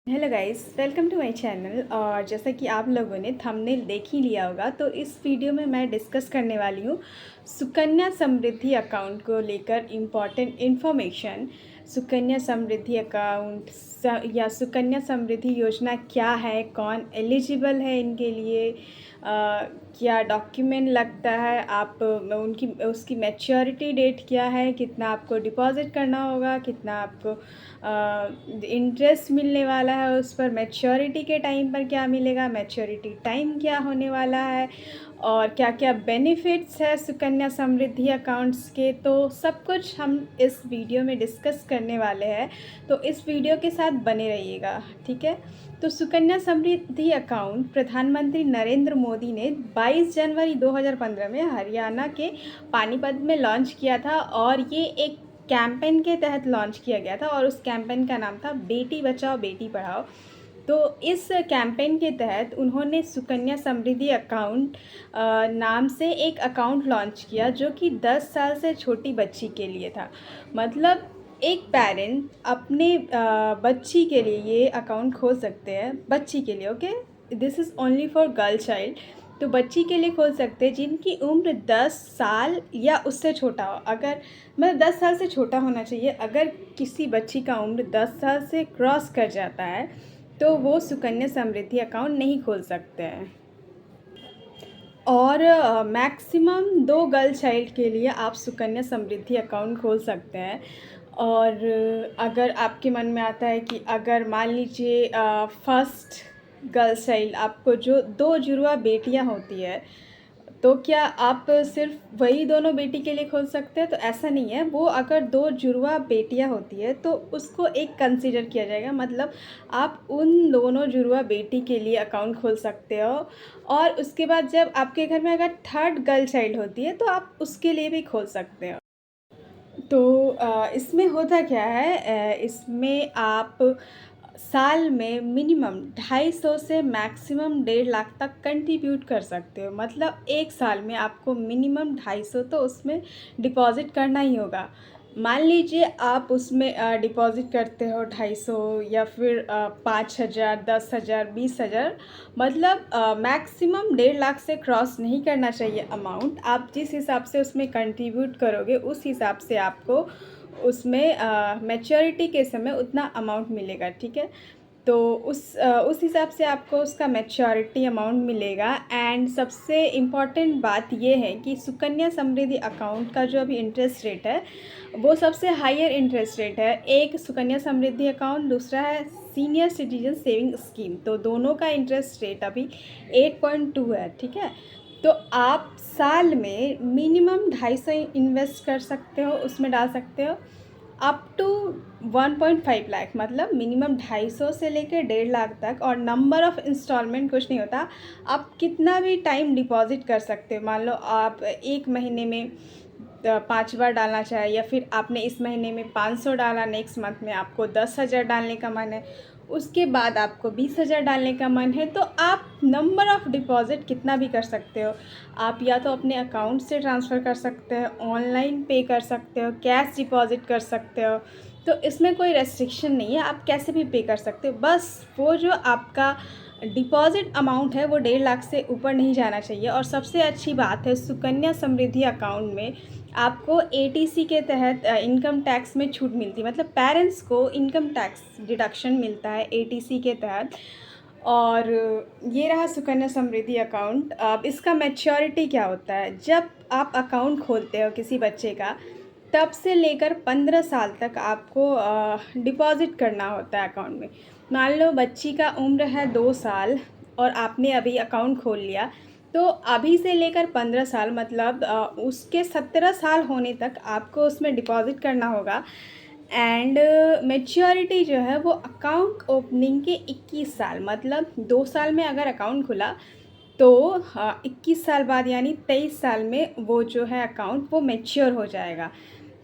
Hello guys, welcome to my channel. और जैसा कि आप लोगों ने थंबनेल देख ही लिया होगा, तो इस वीडियो में मैं डिस्कस करने वाली हूँ सुकन्या समृद्धि अकाउंट को लेकर important information. Sukanya Samriddhi account या सुकन्या समृद्धि योजना क्या है, कौन एलिजिबल है इनके लिए, क्या डॉक्यूमेंट लगता है, आप उनकी उसकी मैच्योरिटी डेट क्या है, कितना आपको डिपॉज़िट करना होगा, कितना आपको इंटरेस्ट मिलने वाला है उस पर, मैच्योरिटी के टाइम पर क्या मिलेगा, मैच्योरिटी टाइम क्या होने वाला है, और क्या क्या बेनिफिट्स है सुकन्या समृद्धि अकाउंट्स के। तो सब कुछ हम इस वीडियो में डिस्कस करने वाले हैं, तो इस वीडियो के साथ बने रहिएगा, ठीक है। तो सुकन्या समृद्धि अकाउंट प्रधानमंत्री नरेंद्र मोदी ने 22 जनवरी 2015 में हरियाणा के पानीपत में लॉन्च किया था, और ये एक कैंपेन के तहत लॉन्च किया गया था, और उस कैंपेन का नाम था बेटी बचाओ बेटी पढ़ाओ। तो इस कैंपेन के तहत उन्होंने सुकन्या समृद्धि अकाउंट नाम से एक अकाउंट लॉन्च किया, जो कि 10 साल से छोटी बच्ची के लिए था। मतलब एक पेरेंट अपने बच्ची के लिए ये अकाउंट खोल सकते हैं, बच्ची के लिए, okay, this is only for girl child. तो बच्ची के लिए खोल सकते हैं जिनकी उम्र 10 साल या उससे छोटा हो। अगर मतलब 10 साल से छोटा होना चाहिए। अगर किसी बच्ची का उम्र 10 साल से क्रॉस कर जाता है तो वो सुकन्या समृद्धि अकाउंट नहीं खोल सकते हैं। और मैक्सिमम 2 गर्ल चाइल्ड के लिए आप सुकन्या समृद्धि अकाउंट खोल सकते हैं। और अगर आपके मन में आता है कि अगर मान लीजिए फर्स्ट गर्ल चाइल्ड, आपको जो 2 जुड़वा बेटियां होती है, तो क्या आप सिर्फ वही दोनों बेटी के लिए खोल सकते हैं? तो ऐसा नहीं है। वो अगर 2 जुड़वा बेटियां होती है तो उसको एक कंसीडर किया जाएगा। मतलब आप उन दोनों जुड़वा बेटी के लिए अकाउंट खोल सकते हो। और उसके बाद जब आपके घर में अगर थर्ड गर्ल चाइल्ड होती है तो आप उसके लिए भी खोल सकते हो। तो इसमें होता क्या है, इसमें आप साल में मिनिमम 250 से मैक्सिमम 1.5 लाख तक कंट्रीब्यूट कर सकते हो। मतलब एक साल में आपको मिनिमम 250 तो उसमें डिपॉज़िट करना ही होगा। मान लीजिए आप उसमें डिपॉज़िट करते हो 250 या फिर 5,000, 10,000, 20,000। मतलब मैक्सिमम 1.5 लाख से क्रॉस नहीं करना चाहिए अमाउंट। आप जिस हिसाब से उसमें कंट्रीब्यूट करोगे उस हिसाब से आपको उसमें मैच्योरिटी के समय उतना अमाउंट मिलेगा, ठीक है। तो उस हिसाब से आपको उसका मैच्योरिटी अमाउंट मिलेगा। एंड सबसे इम्पॉर्टेंट बात ये है कि सुकन्या समृद्धि अकाउंट का जो अभी इंटरेस्ट रेट है वो सबसे हाईयर इंटरेस्ट रेट है। एक सुकन्या समृद्धि अकाउंट, दूसरा है सीनियर सिटीजन सेविंग स्कीम। तो दोनों का इंटरेस्ट रेट अभी 8.2 है, ठीक है। तो आप साल में मिनिमम 250 इन्वेस्ट कर सकते हो, उसमें डाल सकते हो अप टू 1.5 लाख। मतलब मिनिमम 250 से लेकर 1.5 लाख तक। और नंबर ऑफ़ इंस्टॉलमेंट कुछ नहीं होता, आप कितना भी टाइम डिपॉज़िट कर सकते हो। मान लो आप एक महीने में 5 बार डालना चाहे, या फिर आपने इस महीने में 500 डाला, नेक्स्ट मंथ में आपको 10,000 डालने का मन है, उसके बाद आपको 20,000 डालने का मन है, तो आप नंबर ऑफ़ डिपॉज़िट कितना भी कर सकते हो। आप या तो अपने अकाउंट से ट्रांसफ़र कर सकते हो, ऑनलाइन पे कर सकते हो, कैश डिपॉज़िट कर सकते हो। तो इसमें कोई रेस्ट्रिक्शन नहीं है, आप कैसे भी पे कर सकते हो। बस वो जो आपका डिपॉज़िट अमाउंट है वो 1.5 लाख से ऊपर नहीं जाना चाहिए। और सबसे अच्छी बात है, सुकन्या समृद्धि अकाउंट में आपको एटीसी के तहत इनकम टैक्स में छूट मिलती है। मतलब पेरेंट्स को इनकम टैक्स डिडक्शन मिलता है एटीसी के तहत। और ये रहा सुकन्या समृद्धि अकाउंट। अब इसका मैच्योरिटी क्या होता है, जब आप अकाउंट खोलते हो किसी बच्चे का, तब से लेकर 15 साल तक आपको डिपॉज़िट करना होता है अकाउंट में। मान लो बच्ची का उम्र है 2 साल और आपने अभी अकाउंट खोल लिया, तो अभी से लेकर 15 साल, मतलब उसके 17 साल होने तक आपको उसमें डिपॉज़िट करना होगा। एंड मैच्योरिटी जो है वो अकाउंट ओपनिंग के 21 साल, मतलब 2 साल में अगर अकाउंट खुला तो 21 साल बाद यानी 23 साल में वो जो है अकाउंट वो मैच्योर हो जाएगा।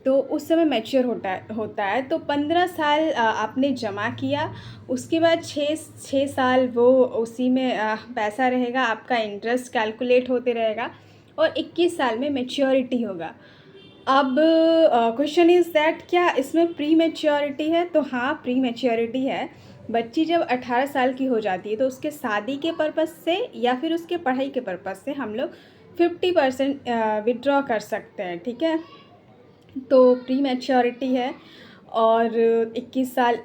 तो उस समय मैच्योर होता है। तो 15 साल आपने जमा किया, उसके बाद 6 साल वो उसी में पैसा रहेगा, आपका इंटरेस्ट कैलकुलेट होते रहेगा, और 21 साल में मैच्योरिटी होगा। अब क्वेश्चन इज़ दैट क्या इसमें प्री मैच्योरिटी है? तो हाँ, प्री मैच्योरिटी है। बच्ची जब 18 साल की हो जाती है तो उसके शादी के पर्पज़ से या फिर उसके पढ़ाई के पर्पज़ से हम लोग 50% विड्रॉ कर सकते हैं, ठीक है। तो प्री मैच्योरिटी है और 21 साल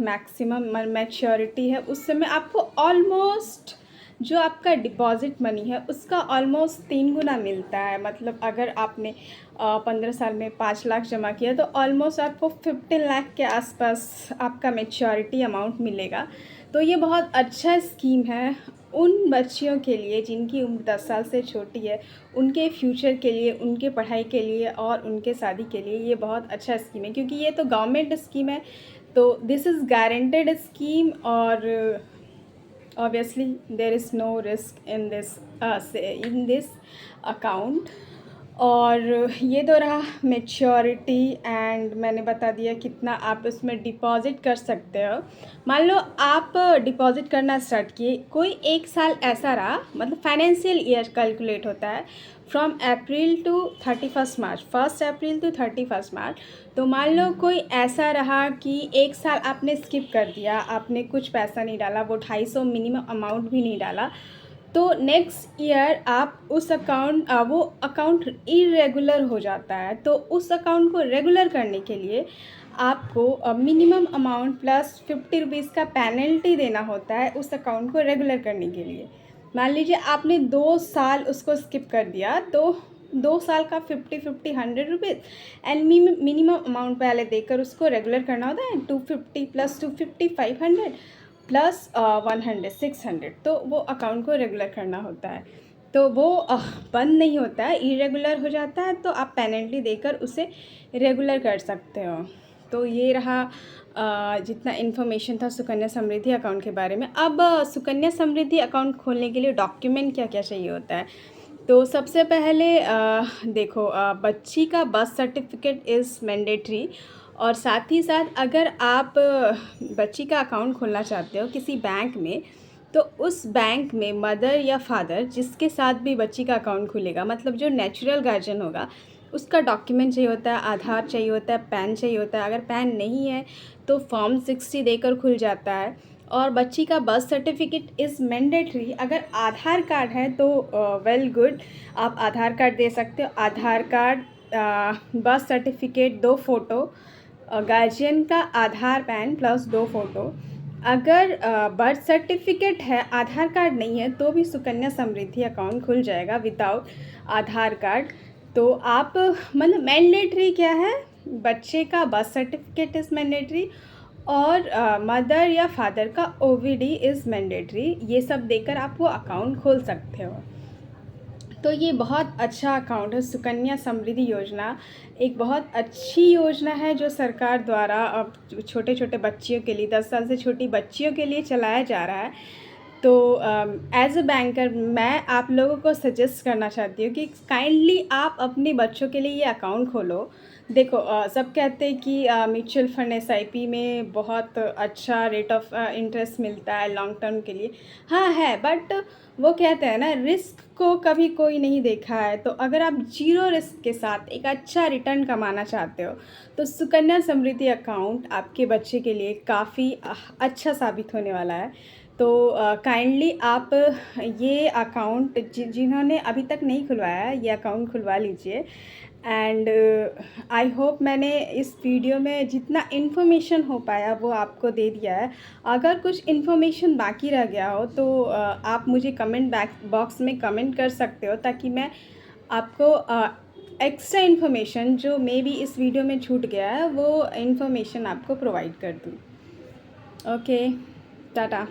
मैक्सिमम मैच्योरिटी है। उस समय आपको ऑलमोस्ट जो आपका डिपॉज़िट मनी है उसका ऑलमोस्ट 3 गुना मिलता है। मतलब अगर आपने 15 साल में 5 लाख जमा किया तो ऑलमोस्ट आपको 15 लाख के आसपास आपका मैच्योरिटी अमाउंट मिलेगा। तो ये बहुत अच्छा स्कीम है उन बच्चियों के लिए जिनकी उम्र 10 साल से छोटी है, उनके फ्यूचर के लिए, उनके पढ़ाई के लिए और उनके शादी के लिए ये बहुत अच्छा स्कीम है, क्योंकि ये तो गवर्नमेंट स्कीम है। तो दिस इज़ गारंटेड स्कीम और obviously there is no risk in this account। और ये तो रहा मैच्योरिटी एंड मैंने बता दिया कितना आप इसमें डिपॉज़िट कर सकते हो। मान लो आप डिपॉज़िट करना स्टार्ट किए, कोई एक साल ऐसा रहा, मतलब फाइनेंशियल ईयर कैलकुलेट होता है from April to 31 March, 1 April to 31 March. तो मान लो कोई ऐसा रहा कि एक साल आपने स्किप कर दिया, आपने कुछ पैसा नहीं डाला, वो 250 मिनिमम अमाउंट भी नहीं डाला, तो नेक्स्ट ईयर आप उस वो अकाउंट इरेगुलर हो जाता है। तो उस अकाउंट को रेगुलर करने के लिए आपको मिनिमम अमाउंट प्लस 50 रुपीज़ का पेनल्टी देना होता है उस अकाउंट को रेगुलर करने के लिए। मान लीजिए आपने 2 साल उसको स्किप कर दिया, तो 2 साल का 50 100 रुपीज़ एंड मिनिमम अमाउंट पहले देकर उसको रेगुलर करना होता है। 250 प्लस 250 500 प्लस 100 600, तो वो अकाउंट को रेगुलर करना होता है। तो वो बंद नहीं होता है, इरेगुलर हो जाता है तो आप पेनल्टी देकर उसे रेगुलर कर सकते हो। तो ये रहा जितना इन्फॉर्मेशन था सुकन्या समृद्धि अकाउंट के बारे में। अब सुकन्या समृद्धि अकाउंट खोलने के लिए डॉक्यूमेंट क्या क्या चाहिए होता है। तो सबसे पहले देखो, बच्ची का बर्थ सर्टिफिकेट इज़ मैंडेटरी, और साथ ही साथ अगर आप बच्ची का अकाउंट खोलना चाहते हो किसी बैंक में, तो उस बैंक में मदर या फादर जिसके साथ भी बच्ची का अकाउंट खुलेगा, मतलब जो नेचुरल गार्जियन होगा, उसका डॉक्यूमेंट चाहिए होता है, आधार चाहिए होता है, पैन चाहिए होता है। अगर पैन नहीं है तो फॉर्म 60 देकर खुल जाता है। और बच्ची का बर्थ सर्टिफिकेट इज़ मैंडेटरी। अगर आधार कार्ड है तो वेल गुड, आप आधार कार्ड दे सकते हो। Aadhaar card, birth certificate, 2 photo, guardian का आधार, पैन प्लस 2 फ़ोटो। अगर बर्थ सर्टिफिकेट है, आधार कार्ड नहीं है, तो भी सुकन्या समृद्धि अकाउंट खुल जाएगा विदाउट आधार कार्ड। तो आप मतलब मैंडेटरी क्या है, बच्चे का बर्थ सर्टिफिकेट इज़ मैंडेटरी और मदर या फादर का ओवीडी इज़ मैंडेटरी। ये सब देकर आप वो अकाउंट खोल सकते हो। तो ये बहुत अच्छा अकाउंट है। सुकन्या समृद्धि योजना एक बहुत अच्छी योजना है जो सरकार द्वारा अब छोटे छोटे बच्चियों के लिए, 10 साल से छोटी बच्चियों के लिए चलाया जा रहा है। तो एज अ बैंकर मैं आप लोगों को सजेस्ट करना चाहती हूँ कि काइंडली आप अपने बच्चों के लिए ये अकाउंट खोलो। देखो, सब कहते हैं कि म्यूचुअल फंड एसआईपी में बहुत अच्छा रेट ऑफ इंटरेस्ट मिलता है लॉन्ग टर्म के लिए। हाँ है, बट वो कहते हैं ना, रिस्क को कभी कोई नहीं देखा है। तो अगर आप जीरो रिस्क के साथ एक अच्छा रिटर्न कमाना चाहते हो तो सुकन्या समृद्धि अकाउंट आपके बच्चे के लिए काफ़ी अच्छा साबित होने वाला है। तो काइंडली आप ये अकाउंट जिन्होंने अभी तक नहीं खुलवाया है, ये अकाउंट खुलवा लीजिए। एंड आई होप मैंने इस वीडियो में जितना इन्फॉर्मेशन हो पाया वो आपको दे दिया है। अगर कुछ इन्फॉर्मेशन बाकी रह गया हो तो आप मुझे कमेंट बॉक्स में कमेंट कर सकते हो, ताकि मैं आपको एक्स्ट्रा इन्फॉर्मेशन जो मे बी इस वीडियो में छूट गया है वो इन्फॉर्मेशन आपको प्रोवाइड कर दूँ। ओके, टाटा।